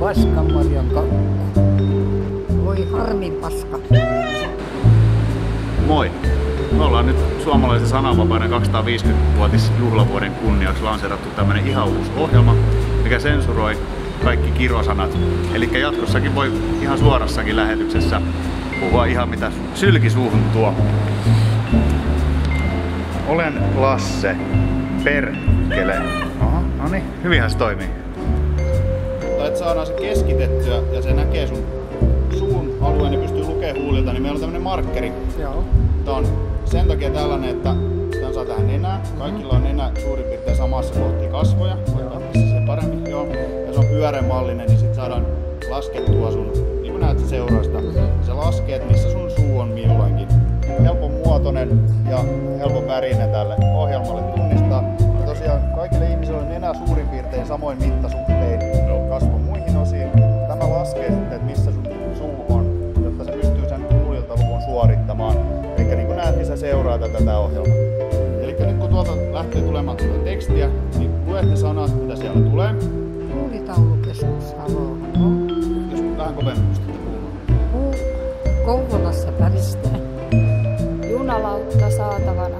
Paskanmarjan kakku. Voi harmin paska. Moi! Me ollaan nyt suomalaisen sananvapauden 250-vuotisjuhlavuoden kunniaksi lanseerattu tämmönen ihan uusi ohjelma, mikä sensuroi kaikki kirosanat. Eli jatkossakin voi ihan suorassakin lähetyksessä puhua ihan mitä sylki suuhun tuo. Olen Lasse. Perkele. Oho, no niin, hyvinhän se toimii. Tai että saadaan se keskitettyä ja se näkee sun suun alueen ja pystyy lukemaan huulilta, niin meillä on tämmönen markkeri. Joo. Tää on sen takia tällainen, että tämän saa tähän nenään. Kaikilla on nenä suurin piirtein samassa kohti kasvoja. Voidaan missä se paremmin. Joo. Ja se on pyöreämallinen, niin sit saadaan laskettua sun, niin kuin näet seurasta. Se laskee, että missä sun suu on milloinkin. Helpon muotoinen ja helpon värinen tälle ohjelmalle tunnistaa. Ja tosiaan kaikille ihmisille on nenä suurin piirtein samoin mittasuhtein kasvon muihin osiin. Tämä laskee sitten, että missä sun suu on, jotta se pystyy sen huulilta luvun suorittamaan. Eli niin kuin näet, niin sä seuraat tätä ohjelmaa. Eli nyt kun tuolta lähtee tulemaan tuota tekstiä, niin luet ne sanat, mitä siellä tulee. Huulitaulukeskus Halo. Jos vähän kovemmin pystytte puhumaan. Kouvolassa päristää. Junalautta saatavana.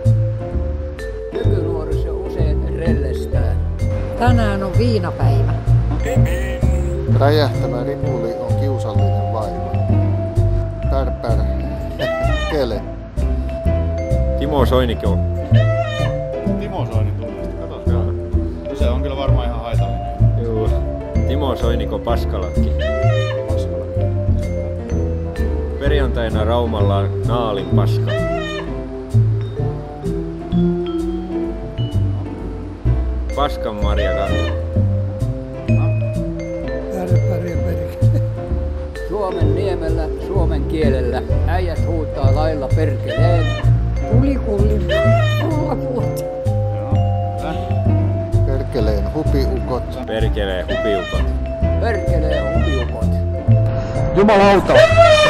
Nykynuoriso usein rellestää. Tänään on viinapäivä. Räjähtävä ripuli on kiusallinen vaiva. Pär. Kele. Timo Soiniko. Timo Soinin tunnista, katos vielä. No se on kyllä varmaan ihan haitallinen. Joo. Timo Soiniko Paskalakki. Perjantaina Raumalla on Naalin paska. Paskanmarja kakku. Suomen niemellä, suomen kielellä, äijät huutaa lailla perkeleen. Tulikullin pullapuut. Perkeleen hupiukot. Perkelee hupiukot. Perkeleen hupiukot. Jumalauta,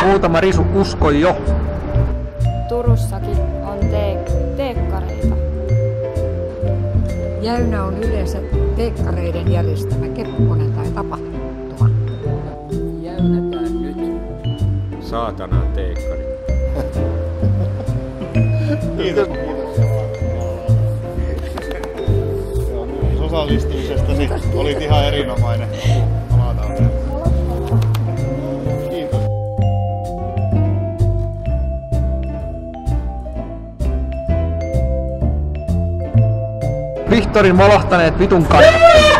muutama risu uskoi jo. Turussakin on teekkareita. Jäynä on yleensä teekkareiden järjestämä kepponen tai tapahtuma. Jäynätään nyt. Saatanan teekkari. Kiitos. Osallistumisestasi olit ihan erinomainen. Kiitos. Vihtorin molahtaneet vitun kannattajat.